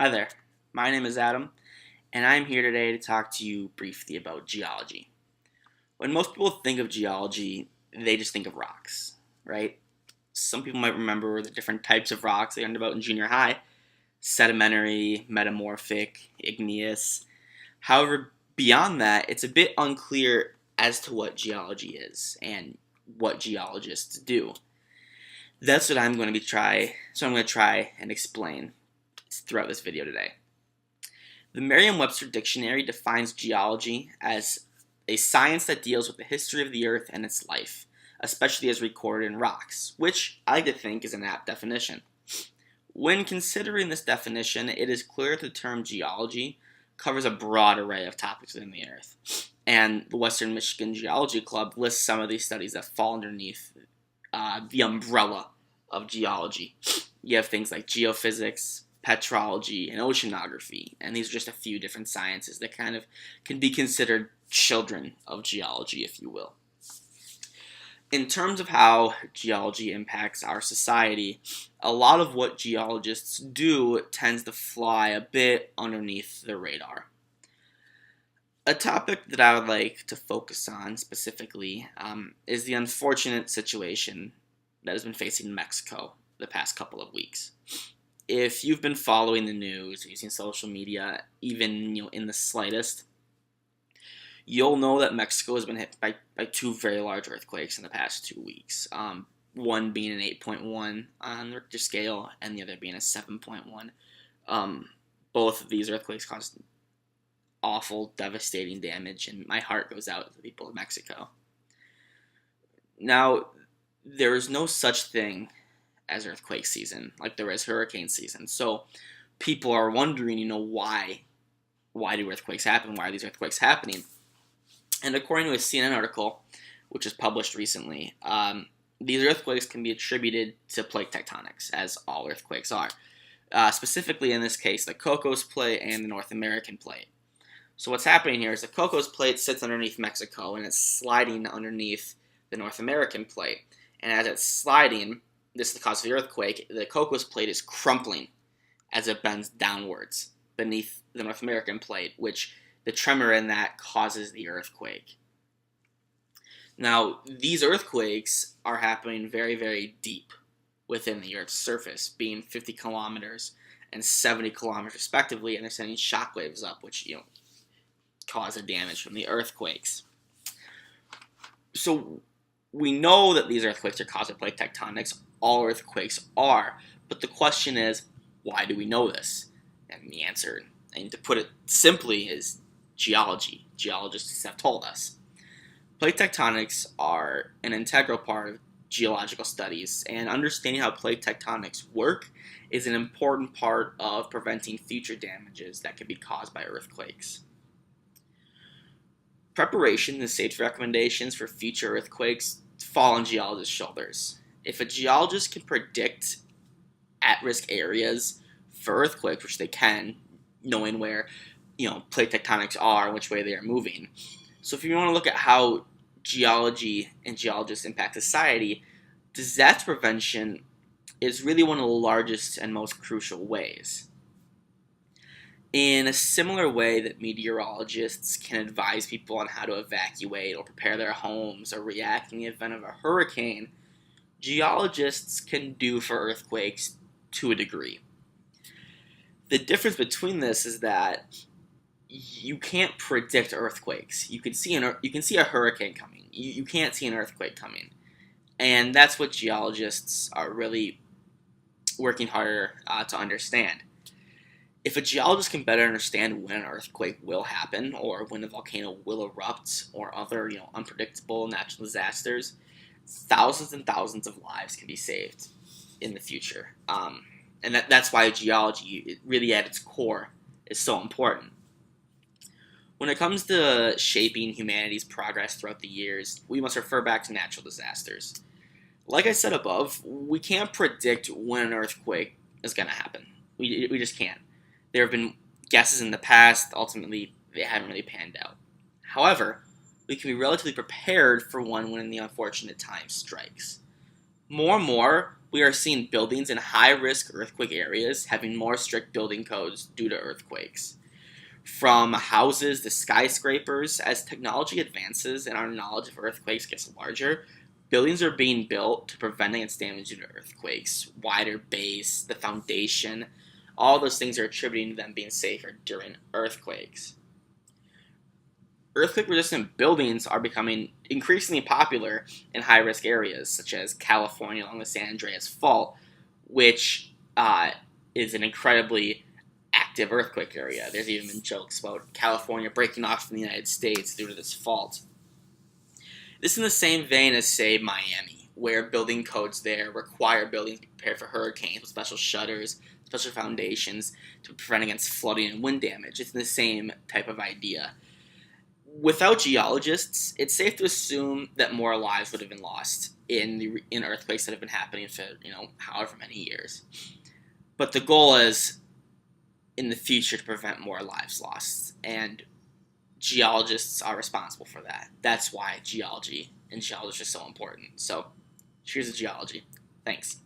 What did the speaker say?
Hi there, my name is Adam, and I'm here today to talk to you briefly about geology. When most people think of geology, they just think of rocks, right? Some people might remember the different types of rocks they learned about in junior high: sedimentary, metamorphic, igneous. However, beyond that, it's a bit unclear as to what geology is and what geologists do. That's what I'm going to try and explain throughout this video today. The Merriam-Webster Dictionary defines geology as a science that deals with the history of the Earth and its life, especially as recorded in rocks, which I like to think is an apt definition. When considering this definition, it is clear that the term geology covers a broad array of topics within the Earth, and the Western Michigan Geology Club lists some of these studies that fall underneath the umbrella of geology. You have things like geophysics, petrology, and oceanography, and these are just a few different sciences that kind of can be considered children of geology, if you will. In terms of how geology impacts our society, a lot of what geologists do tends to fly a bit underneath the radar. A topic that I would like to focus on specifically is the unfortunate situation that has been facing Mexico the past couple of weeks. If you've been following the news, using social media, even in the slightest, you'll know that Mexico has been hit by two very large earthquakes in the past 2 weeks. One being an 8.1 on the Richter scale, and the other being a 7.1. Both of these earthquakes caused awful, devastating damage, and my heart goes out to the people of Mexico. Now, there is no such thing as earthquake season like there is hurricane season. So people are wondering, why do earthquakes happen? Why are these earthquakes happening? And according to a CNN article, which was published recently, these earthquakes can be attributed to plate tectonics, as all earthquakes are. Specifically, in this case, the Cocos Plate and the North American Plate. So what's happening here is the Cocos Plate sits underneath Mexico, and it's sliding underneath the North American Plate. And as it's sliding, this is the cause of the earthquake, the Cocos Plate is crumpling as it bends downwards beneath the North American Plate, which the tremor in that causes the earthquake. Now, these earthquakes are happening very, very deep within the Earth's surface, being 50 kilometers and 70 kilometers respectively, and they're sending shockwaves up, which, cause the damage from the earthquakes. So we know that these earthquakes are caused by plate tectonics. All earthquakes are. But the question is, why do we know this? And the answer, and to put it simply, is geology. Geologists have told us. Plate tectonics are an integral part of geological studies, and understanding how plate tectonics work is an important part of preventing future damages that could be caused by earthquakes. Preparation and safety recommendations for future earthquakes fall on geologists' shoulders. If a geologist can predict at-risk areas for earthquakes, which they can, knowing where plate tectonics are and which way they are moving. So if you want to look at how geology and geologists impact society, disaster prevention is really one of the largest and most crucial ways. In a similar way that meteorologists can advise people on how to evacuate or prepare their homes or react in the event of a hurricane, geologists can do for earthquakes to a degree. The difference between this is that you can't predict earthquakes. You can see a hurricane coming. You can't see an earthquake coming. And that's what geologists are really working harder to understand. If a geologist can better understand when an earthquake will happen, or when a volcano will erupt, or other unpredictable natural disasters, thousands and thousands of lives can be saved in the future. And that's why geology, really at its core, is so important. When it comes to shaping humanity's progress throughout the years, we must refer back to natural disasters. Like I said above, we can't predict when an earthquake is going to happen. We just can't. There have been guesses in the past. Ultimately, they haven't really panned out. However, we can be relatively prepared for one when the unfortunate time strikes. More and more, We are seeing buildings in high-risk earthquake areas having more strict building codes due to earthquakes. From houses to skyscrapers, as technology advances and our knowledge of earthquakes gets larger, buildings are being built to prevent against damage due to earthquakes. Wider base, the foundation, all those things are attributing to them being safer during earthquakes. Earthquake-resistant buildings are becoming increasingly popular in high-risk areas, such as California along the San Andreas Fault, which is an incredibly active earthquake area. There's even been jokes about California breaking off from the United States due to this fault. This is in the same vein as, say, Miami, where building codes there require buildings to be prepared for hurricanes with special shutters, special foundations to prevent against flooding and wind damage. It's the same type of idea. Without geologists, it's safe to assume that more lives would have been lost in earthquakes that have been happening for however many years. But the goal is in the future to prevent more lives lost, and geologists are responsible for that. That's why geology and geologists are so important. So, cheers to geology. Thanks.